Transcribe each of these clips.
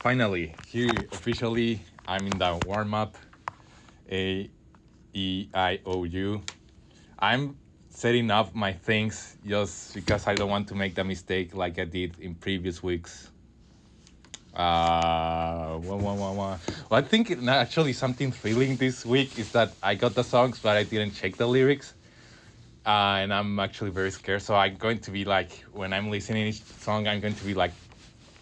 Finally, here officially, I'm in the warm up. A-E-I-O-U. I'm setting up my things just because I don't want to make the mistake like I did in previous weeks. Well, I think actually something thrilling this week is that I got the songs, but I didn't check the lyrics. And I'm actually very scared. So I'm going to be like, when I'm listening to each song, I'm going to be like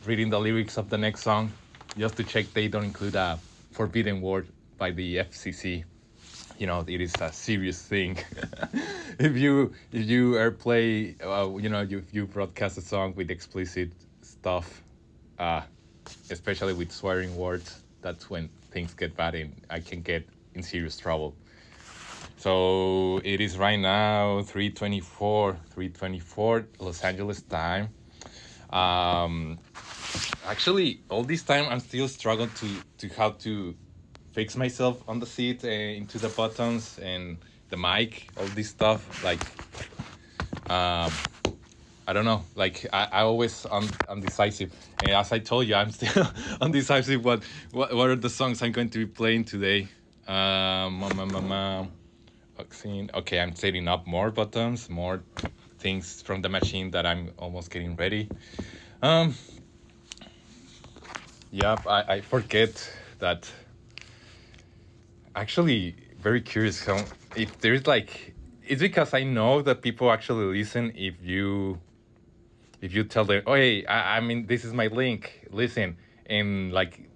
reading the lyrics of the next song just to check they don't include a forbidden word by the FCC. You know, it is a serious thing. if you airplay, if you broadcast a song with explicit stuff, especially with swearing words, that's when things get bad and I can get in serious trouble. So it is right now 3:24 Los Angeles time. Actually, all this time I'm still struggling to how to fix myself on the seat, into the buttons and the mic, all this stuff. Like, I don't know. Like, I always undecisive. And as I told you, I'm still undecisive. What are the songs I'm going to be playing today? Okay, I'm setting up more buttons, more things from the machine that I'm almost getting ready. I forget that. Actually, very curious how if there's like, it's because I know that people actually listen if you tell them, oh hey, I mean this is my link, listen, and like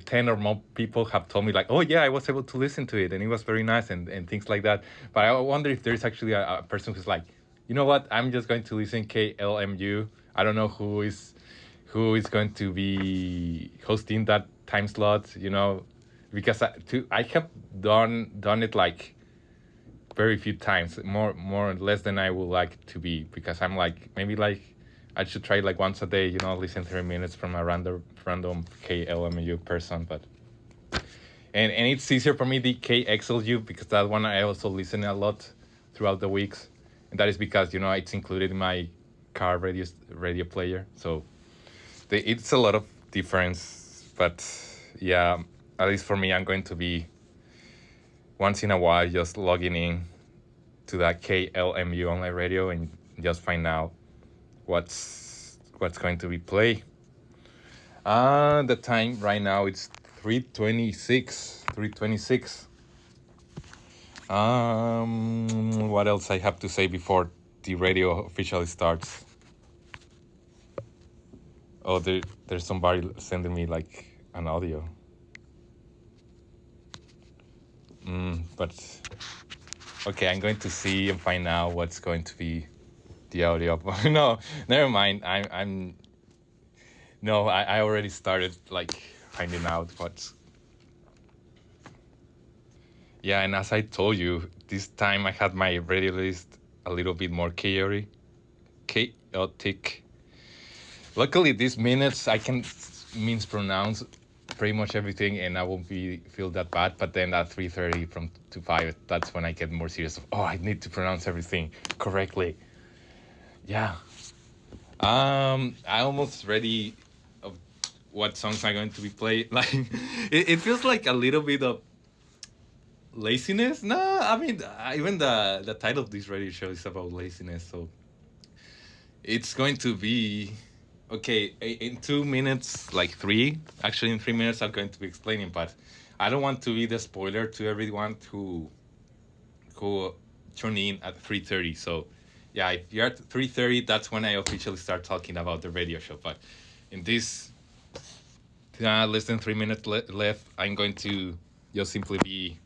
10 or more people have told me like, oh yeah, I was able to listen to it and it was very nice and things like that. But I wonder if there's actually a person who's like, you know what, I'm just going to listen KLMU. I don't know who is going to be hosting that time slot, because I have done it like very few times, more or less than I would like to be, because I'm like, maybe like I should try like once a day, listen 30 minutes from a random KLMU person. But and it's easier for me the KXLU, because that one I also listen a lot throughout the weeks, and that is because it's included in my car radio player. So it's a lot of difference. But yeah, at least for me, I'm going to be once in a while just logging in to that KLMU online radio and just find out what's going to be play. The time right now it's 3:26. What else I have to say before the radio officially starts? Oh, there's somebody sending me like an audio. But okay, I'm going to see and find out what's going to be the audio. No, never mind. I already started like finding out what's. Yeah, and as I told you, this time I had my radio list a little bit more chaotic. Luckily, these minutes I can mispronounce pretty much everything, and I won't feel that bad. But then at 3:30 from to 5, that's when I get more serious. I need to pronounce everything correctly. Yeah. I almost ready of what songs I'm going to be playing. Like, it feels like a little bit of laziness. No, I mean, even the title of this radio show is about laziness. So it's going to be okay in 2 minutes, like 3. Actually, in 3 minutes, I'm going to be explaining. But I don't want to be the spoiler to everyone who tune in at 3:30. So. Yeah, if you're at 3:30, that's when I officially start talking about the radio show. But in this less than 3 minutes left, I'm going to just simply be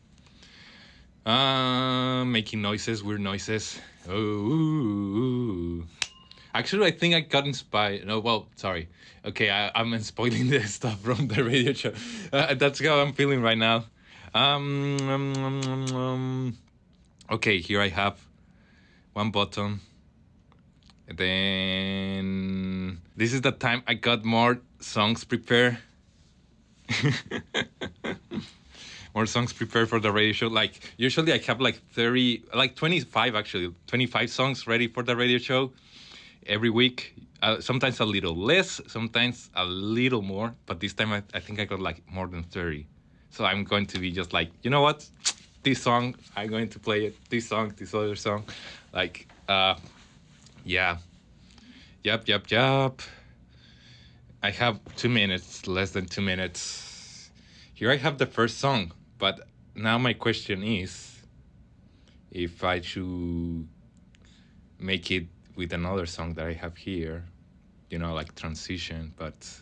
making noises, weird noises. Oh, actually, I think I got inspired. No, well, sorry. Okay, I'm spoiling the stuff from the radio show. That's how I'm feeling right now. Okay, here I have one button. And then this is the time I got more songs prepared. More songs prepared for the radio show. Like, usually I have like 25 songs ready for the radio show every week. sometimes a little less, sometimes a little more, but this time I think I got like more than 30. So I'm going to be just like, you know what? This song, I'm going to play it. This song, this other song. Like, yeah. Yup. I have 2 minutes, less than 2 minutes. Here I have the first song, but now my question is if I should make it with another song that I have here, like transition, but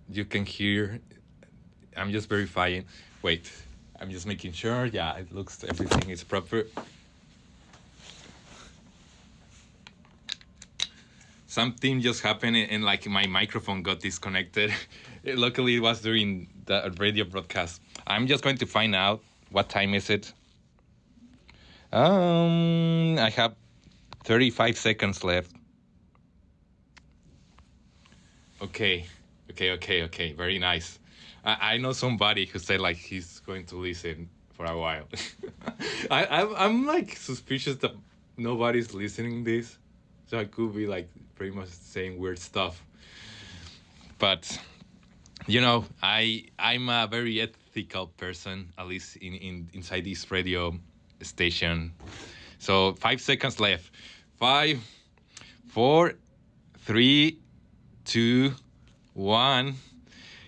you can hear, I'm just verifying. Wait, I'm just making sure. Yeah, it looks, everything is proper. Something just happened and like my microphone got disconnected. Luckily, it was during the radio broadcast. I'm just going to find out what time is it. I have 35 seconds left. Okay. Very nice. I know somebody who said like he's going to listen for a while. I'm like suspicious that nobody's listening this. So I could be like pretty much saying weird stuff. But I'm a very ethical person, at least inside this radio station. So 5 seconds left. 5, 4, 3, 2, 1.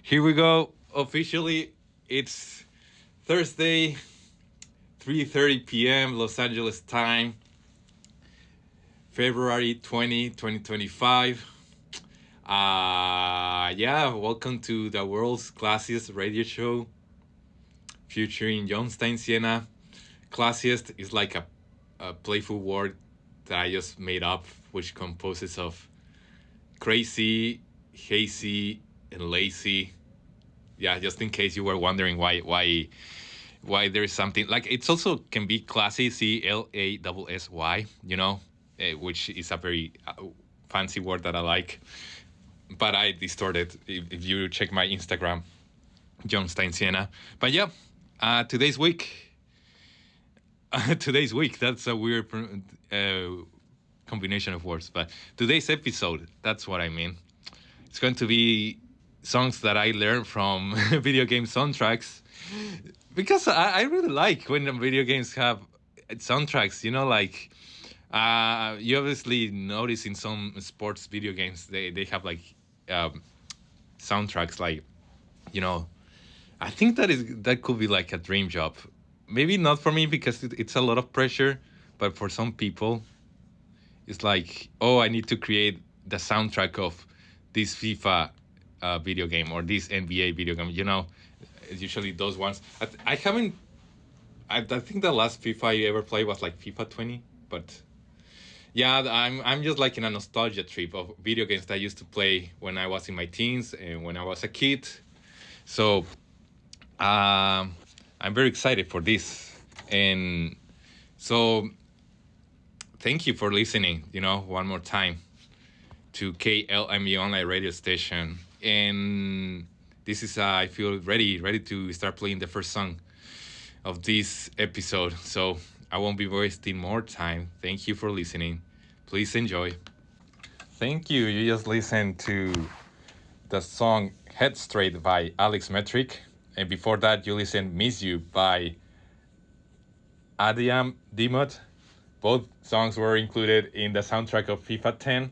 Here we go. Officially, it's Thursday, 3:30 p.m. Los Angeles time. February 20, 2025. Welcome to the world's classiest radio show featuring Stein-Siena. Classiest is like a playful word that I just made up, which composes of crazy, hazy, and lazy. Yeah, just in case you were wondering why there's something like, it's also can be classy, CLASSY, which is a very fancy word that I like, but I distorted if you check my Instagram, John Stein-Siena. But yeah, today's week, that's a weird combination of words, but today's episode, that's what I mean. It's going to be songs that I learned from video game soundtracks, because I really like when the video games have soundtracks, like you obviously notice in some sports video games they have like soundtracks, like I think that could be like a dream job. Maybe not for me because it's a lot of pressure, but for some people it's like, oh, I need to create the soundtrack of this FIFA video game or this NBA video game. Usually those ones. I haven't. I think the last FIFA I ever played was like FIFA 20, but yeah, I'm just like in a nostalgia trip of video games that I used to play when I was in my teens and when I was a kid. So I'm very excited for this, and so thank you for listening. One more time to KLME online radio station, and this is I feel ready to start playing the first song of this episode. So I won't be wasting more time. Thank you for listening. Please enjoy. Thank you. You just listened to the song Head Straight by Alex Metric. And before that, you listened Miss You by Adiam Dimot. Both songs were included in the soundtrack of FIFA 10.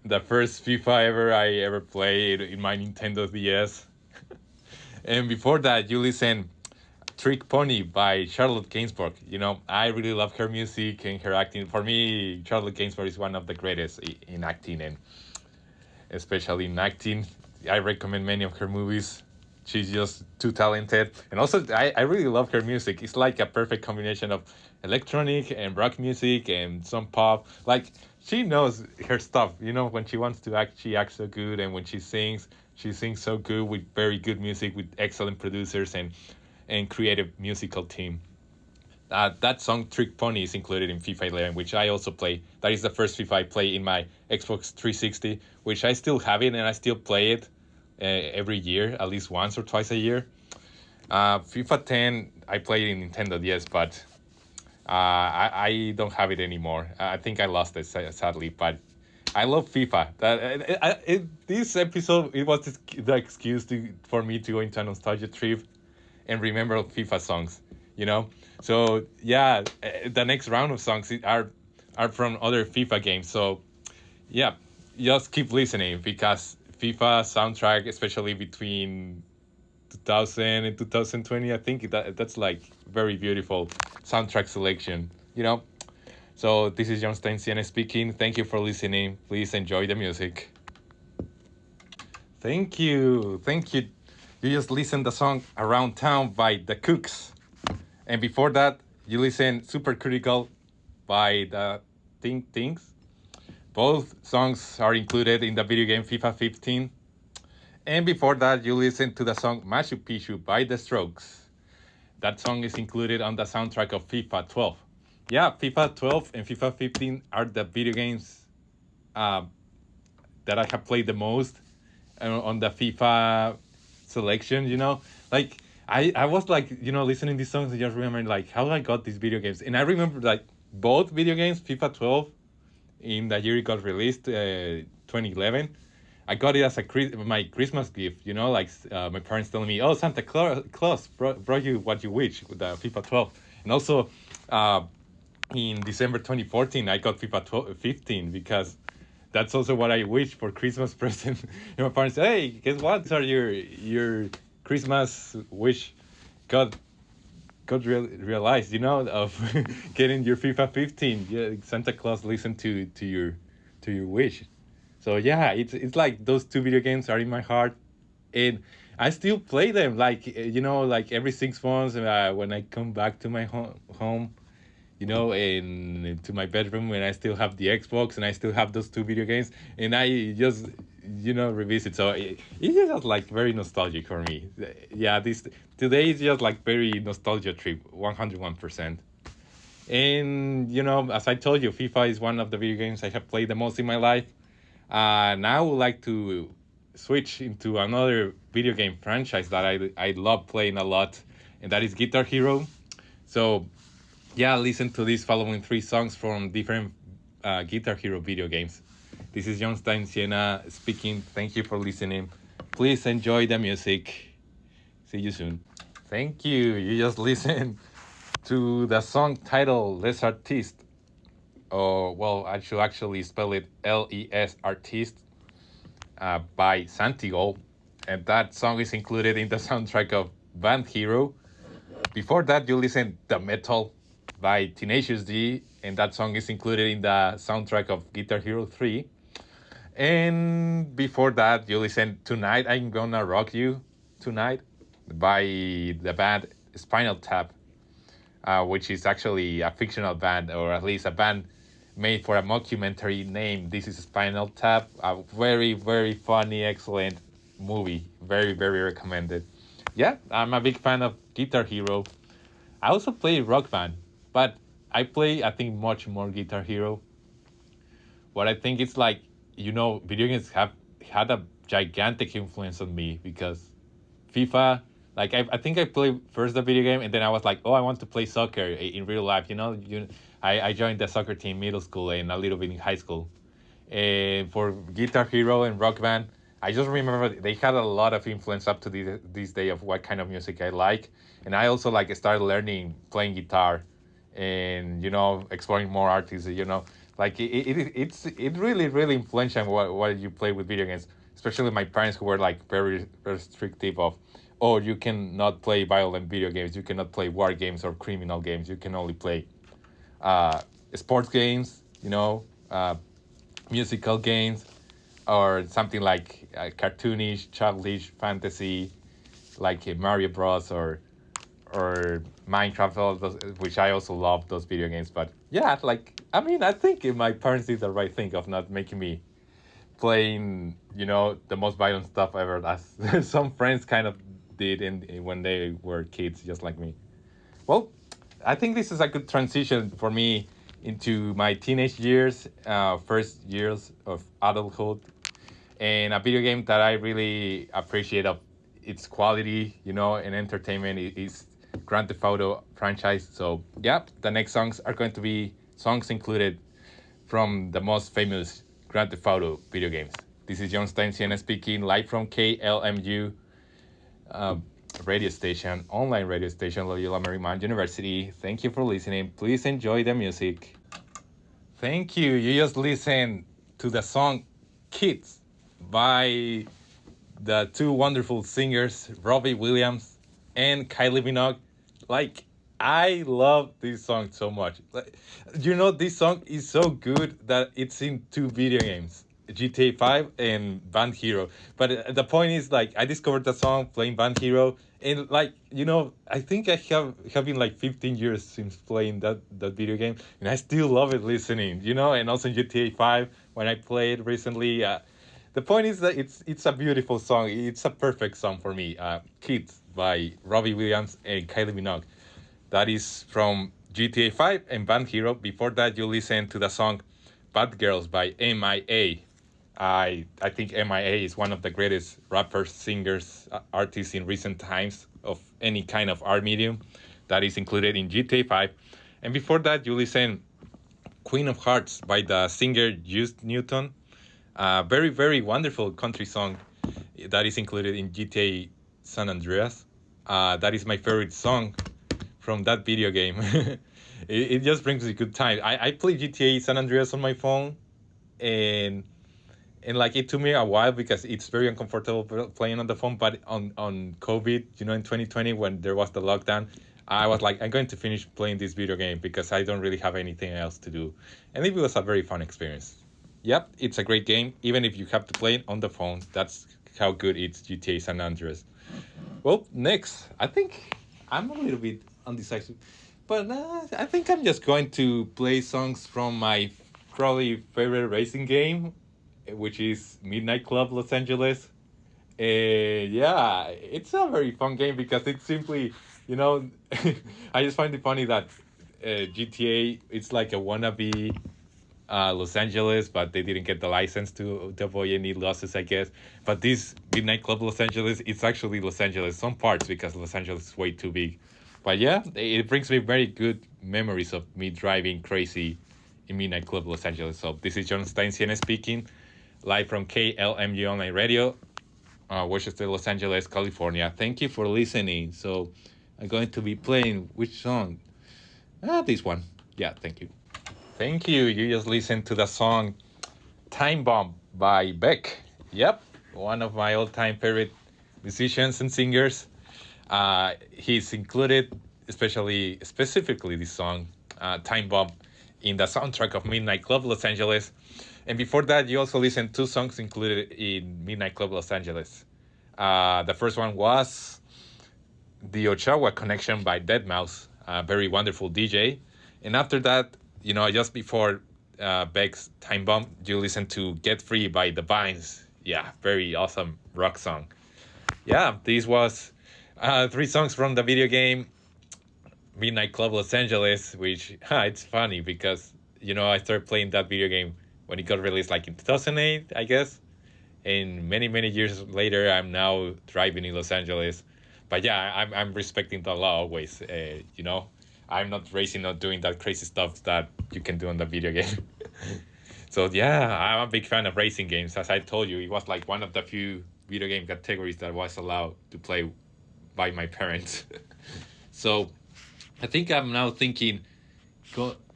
The first FIFA I ever played in my Nintendo DS. And before that, you listened Trick Pony by Charlotte Gainsbourg. I really love her music and her acting. For me, Charlotte Gainsbourg is one of the greatest in acting, and especially in acting. I recommend many of her movies. She's just too talented. And also, I really love her music. It's like a perfect combination of electronic and rock music and some pop. Like, she knows her stuff. When she wants to act, she acts so good. And when she sings so good with very good music, with excellent producers and creative musical team. That song Trick Pony is included in FIFA 11, which I also play. That is the first FIFA I play in my Xbox 360, which I still have it and I still play it every year, at least once or twice a year. FIFA 10, I play it in Nintendo DS, but I don't have it anymore. I think I lost it sadly, but I love FIFA. This episode it was the excuse for me to go into a nostalgia trip and remember FIFA songs. You know, so yeah, the next round of songs are from other FIFA games. So yeah, just keep listening because FIFA soundtrack, especially between 2000 and 2020, I think that's like very beautiful soundtrack selection. You know. So this is John Stein-Siena speaking. Thank you for listening. Please enjoy the music. Thank you. Thank you. You just listened the song Around Town by The Cooks. And before that, you listened Super Critical by the Things. Both songs are included in the video game FIFA 15. And before that, you listened to the song Machu Picchu by The Strokes. That song is included on the soundtrack of FIFA 12. Yeah, FIFA 12 and FIFA 15 are the video games uh, that I have played the most on the FIFA selection, you know? Like, I was like, listening to these songs and just remembering, like, how I got these video games. And I remember, like, both video games, FIFA 12, in the year it got released, 2011. I got it as my Christmas gift, like my parents telling me, oh, Santa Claus brought you what you wish with the FIFA 12. And also, in December 2014, I got FIFA 15 because that's also what I wish for Christmas present. And my parents said, hey, guess what? These are your Christmas wish got realized, of getting your FIFA 15. Yeah, Santa Claus listened to your wish. So yeah, it's like those two video games are in my heart, and I still play them. Like like every 6 months when I come back to my home, and to my bedroom when I still have the Xbox and I still have those two video games, and I just revisit. So it's just like very nostalgic for me. Yeah, this today is just like very nostalgia trip, 101%. And as I told you, FIFA is one of the video games I have played the most in my life. Now I would like to switch into another video game franchise that I love playing a lot, and that is Guitar Hero. So yeah, listen to these following 3 songs from different Guitar Hero video games. This is John Stein-Siena speaking. Thank you for listening. Please enjoy the music. See you soon. Thank you. You just listened to the song titled Les Artistes. Oh, well, I should actually spell it Les Artistes by Santiago. And that song is included in the soundtrack of Band Hero. Before that, you listened to Metal by Tenacious D, and that song is included in the soundtrack of Guitar Hero 3. And before that, you listened Tonight I'm Gonna Rock You Tonight by the band Spinal Tap, which is actually a fictional band, or at least a band made for a mockumentary named This is Spinal Tap. A very, very funny, excellent movie. Very, very recommended. Yeah, I'm a big fan of Guitar Hero. I also play Rock Band, but I play, I think, much more Guitar Hero. What I think it's like, video games have had a gigantic influence on me because FIFA, like I think I played first the video game and then I was like, oh, I want to play soccer in real life. I joined the soccer team middle school and a little bit in high school. And for Guitar Hero and Rock Band, I just remember they had a lot of influence up to this day of what kind of music I like. And I also like started learning playing guitar and, exploring more artists, like it really, really influential what you play with video games, especially my parents who were like very restrictive of, oh, you cannot play violent video games, you cannot play war games or criminal games, you can only play sports games, musical games, or something like cartoonish, childish fantasy, like Mario Bros. or Minecraft, all those, which I also love those video games. But yeah, I think my parents did the right thing of not making me playing, the most violent stuff ever, as some friends kind of did when they were kids, just like me. Well, I think this is a good transition for me into my teenage years, first years of adulthood, and a video game that I really appreciate of its quality, and entertainment is Grand Theft Auto franchise. So yeah, the next songs are going to be songs included from the most famous Grand Theft Auto video games. This is John Stein-Siena speaking live from KLMU radio station, online radio station, Loyola Marymount University. Thank you for listening. Please enjoy the music. Thank you. You just listened to the song Kids by the two wonderful singers, Robbie Williams and Kylie Minogue. Like, I love this song so much. Like, this song is so good that it's in two video games, GTA 5 and Band Hero. But the point is, like, I discovered the song playing Band Hero, and like, I think I have been like 15 years since playing that video game, and I still love it listening. And also in GTA 5 when I played recently. The point is that it's a beautiful song. It's a perfect song for me. Kids by Robbie Williams and Kylie Minogue. That is from GTA 5 and Band Hero. Before that, you listen to the song Bad Girls by MIA. I think MIA is one of the greatest rappers, singers, artists in recent times of any kind of art medium. That is included in GTA 5. And before that, you listen Queen of Hearts by the singer Juice Newton. Very, very wonderful country song that is included in GTA San Andreas. That is my favorite song from that video game. it just brings me a good time. I play GTA San Andreas on my phone, and like it took me a while because it's very uncomfortable playing on the phone. But on COVID, in 2020 when there was the lockdown, I was like, I'm going to finish playing this video game because I don't really have anything else to do, and it was a very fun experience. Yep, it's a great game, even if you have to play it on the phone. That's how good it's GTA San Andreas. Well, next, I think I'm a little bit undecisive, but I think I'm just going to play songs from my probably favorite racing game, which is Midnight Club Los Angeles. Yeah, it's a very fun game because it's simply, I just find it funny that GTA, it's like a wannabe Los Angeles, but they didn't get the license to avoid any losses, I guess. But this Midnight Club Los Angeles, it's actually Los Angeles, some parts, because Los Angeles is way too big. But yeah, it brings me very good memories of me driving crazy in Midnight Club Los Angeles. So this is John Stein-Siena speaking, live from KLMU Online Radio, Worcester, Los Angeles, California. Thank you for listening. So I'm going to be playing which song? This one. Yeah, thank you. Thank you. You just listened to the song Time Bomb by Beck. Yep, one of my all-time favorite musicians and singers. He's included, specifically this song, Time Bomb, in the soundtrack of Midnight Club Los Angeles. And before that, you also listened to 2 songs included in Midnight Club Los Angeles. The first one was The Ochawa Connection by Deadmau5, a very wonderful DJ. And after that, just before Beck's Time Bomb, you listen to Get Free by The Vines. Yeah, very awesome rock song. Yeah, this was 3 songs from the video game Midnight Club Los Angeles, which it's funny because, I started playing that video game when it got released like in 2008, I guess. And many, many years later, I'm now driving in Los Angeles. But yeah, I'm respecting the law always, I'm not racing or doing that crazy stuff that you can do on the video game. So yeah, I'm a big fan of racing games. As I told you, it was like one of the few video game categories that was allowed to play by my parents. So I think I'm now thinking,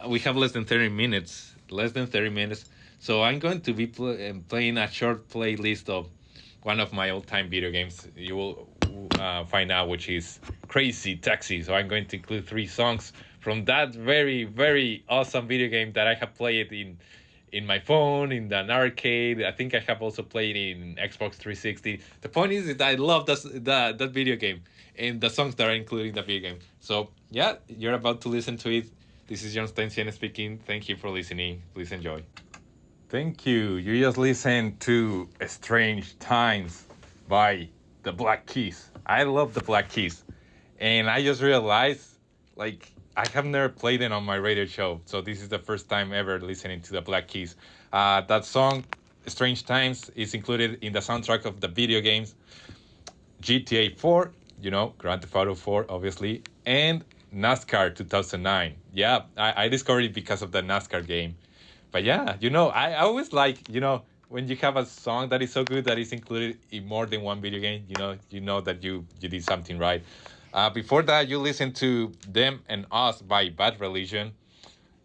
we have less than 30 minutes. So I'm going to be playing a short playlist of one of my all-time video games. You will find out, which is Crazy Taxi. So I'm going to include 3 songs from that very, very awesome video game that I have played in my phone, in an arcade. I think I have also played in Xbox 360. The point is that I love that video game and the songs that are included in the video game. So yeah, you're about to listen to it. This is John Stein-Siena speaking. Thank you for listening. Please enjoy. Thank you. You just listened to Strange Times by the Black Keys. I love the Black Keys. And I just realized, I have never played it on my radio show. So this is the first time ever listening to the Black Keys. That song, Strange Times, is included in the soundtrack of the video games GTA 4, Grand Theft Auto 4, obviously, and NASCAR 2009. Yeah, I discovered it because of the NASCAR game. But yeah, I always like, when you have a song that is so good that is included in more than one video game, you know that you did something right. Before that, you listen to Them and Us by Bad Religion.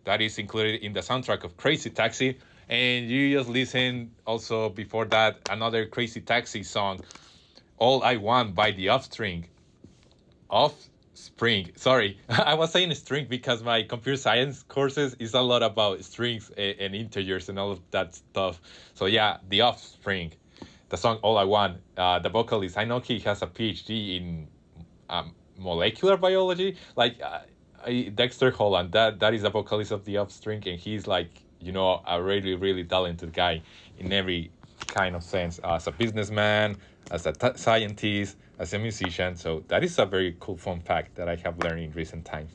That is included in the soundtrack of Crazy Taxi. And you just listen also before that another Crazy Taxi song, All I Want by The Offspring. Sorry, I was saying string because my computer science courses is a lot about strings and integers and all of that stuff. So yeah, The Offspring, the song All I Want. The vocalist, I know he has a PhD in molecular biology. Like Dexter Holland, that is the vocalist of The Offspring, and he's like, a really, really talented guy in every kind of sense, as a businessman, as a scientist, as a musician. So that is a very cool fun fact that I have learned in recent times.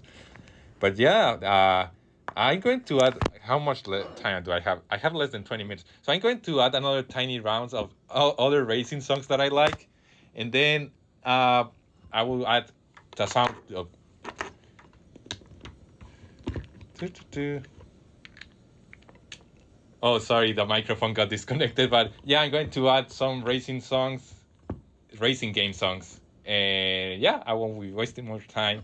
But yeah, I'm going to add, how much time do I have? I have less than 20 minutes. So I'm going to add another tiny rounds of other racing songs that I like. And then I will add the sound of... Oh, sorry, the microphone got disconnected. But yeah, I'm going to add some racing game songs. And yeah, I won't be wasting more time.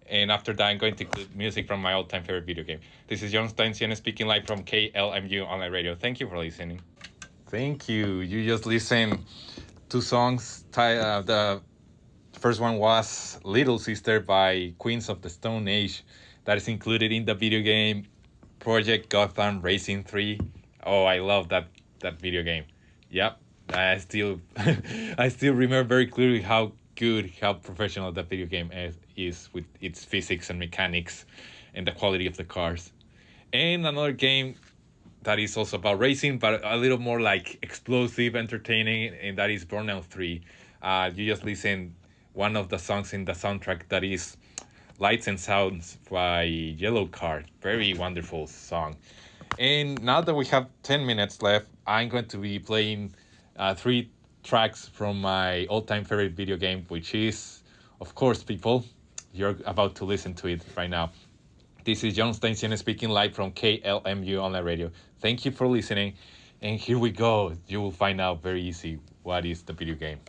And after that, I'm going to include music from my all-time favorite video game. This is Stein-Siena speaking live from KLMU Online Radio. Thank you for listening. Thank you. You just listened to songs. The first one was Little Sister by Queens of the Stone Age. That is included in the video game Project Gotham Racing 3. Oh, I love that video game. Yep. I still remember very clearly how professional that video game is with its physics and mechanics and the quality of the cars. And another game that is also about racing, but a little more like explosive, entertaining, and that is Burnout 3. You just listen one of the songs in the soundtrack, that is Lights and Sounds by Yellow Card. Very wonderful song. And now that we have 10 minutes left, I'm going to be playing 3 tracks from my all-time favorite video game, which is, of course, people, you're about to listen to it right now. This is John Stein-Siena speaking live from KLMU Online Radio. Thank you for listening. And here we go. You will find out very easy what is the video game.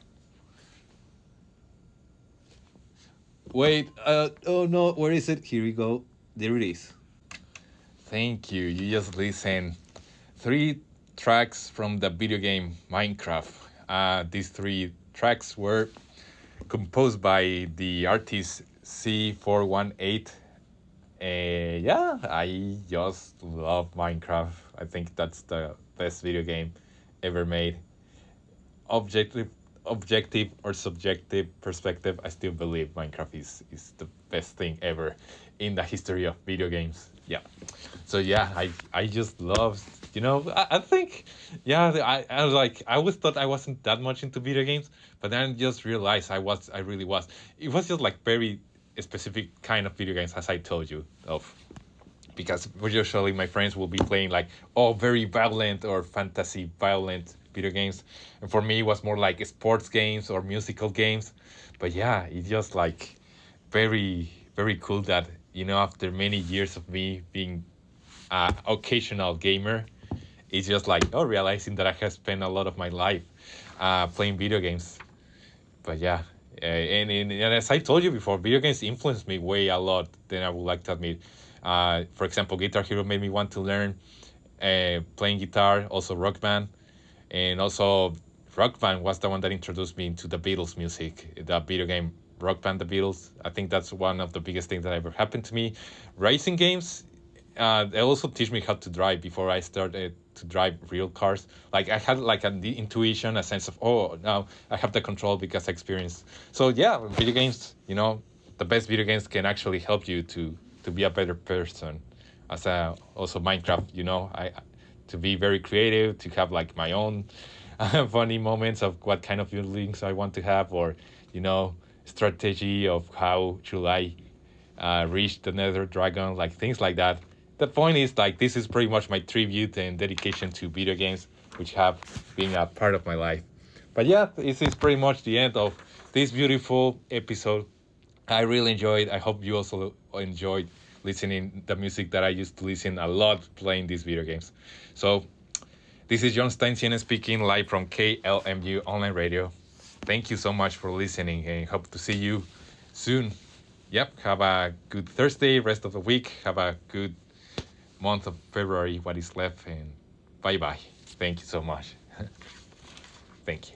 Wait, oh no, where is it? Here we go. There it is. Thank you. You just listen 3 tracks from the video game Minecraft. These 3 tracks were composed by the artist C418. Yeah, I just love Minecraft. I think that's the best video game ever made. Objective or subjective perspective, I still believe Minecraft is the best thing ever in the history of video games. Yeah. So yeah, I just love, I think, yeah, I was like, I always thought I wasn't that much into video games, but then I just realized I really was. It was just like very specific kind of video games, as I told you of. Because usually my friends will be playing like, very violent or fantasy violent video games. And for me, it was more like sports games or musical games. But yeah, it's just like very, very cool that, after many years of me being an occasional gamer, it's just like, realizing that I have spent a lot of my life playing video games. But yeah, and as I told you before, video games influenced me way a lot than I would like to admit. For example, Guitar Hero made me want to learn playing guitar, also Rock Band. And also Rock Band was the one that introduced me into the Beatles music, the video game Rock Band, the Beatles. I think that's one of the biggest things that ever happened to me. Racing games, they also teach me how to drive before I started to drive real cars. Like I had like an intuition, a sense of, now I have the control because I experienced. So yeah, video games, the best video games can actually help you to be a better person. Also Minecraft, I to be very creative, to have like my own funny moments of what kind of buildings I want to have, or strategy of how should I reach the Nether Dragon, like things like that. The point is, like, this is pretty much my tribute and dedication to video games, which have been a part of my life. But yeah, this is pretty much the end of this beautiful episode. I really enjoyed. I hope you also enjoyed listening the music that I used to listen a lot playing these video games. So this is John Stein-Siena speaking live from KLMU Online Radio. Thank you so much for listening and hope to see you soon. Yep, have a good Thursday, rest of the week. Have a good month of February, what is left, and bye-bye. Thank you so much. Thank you.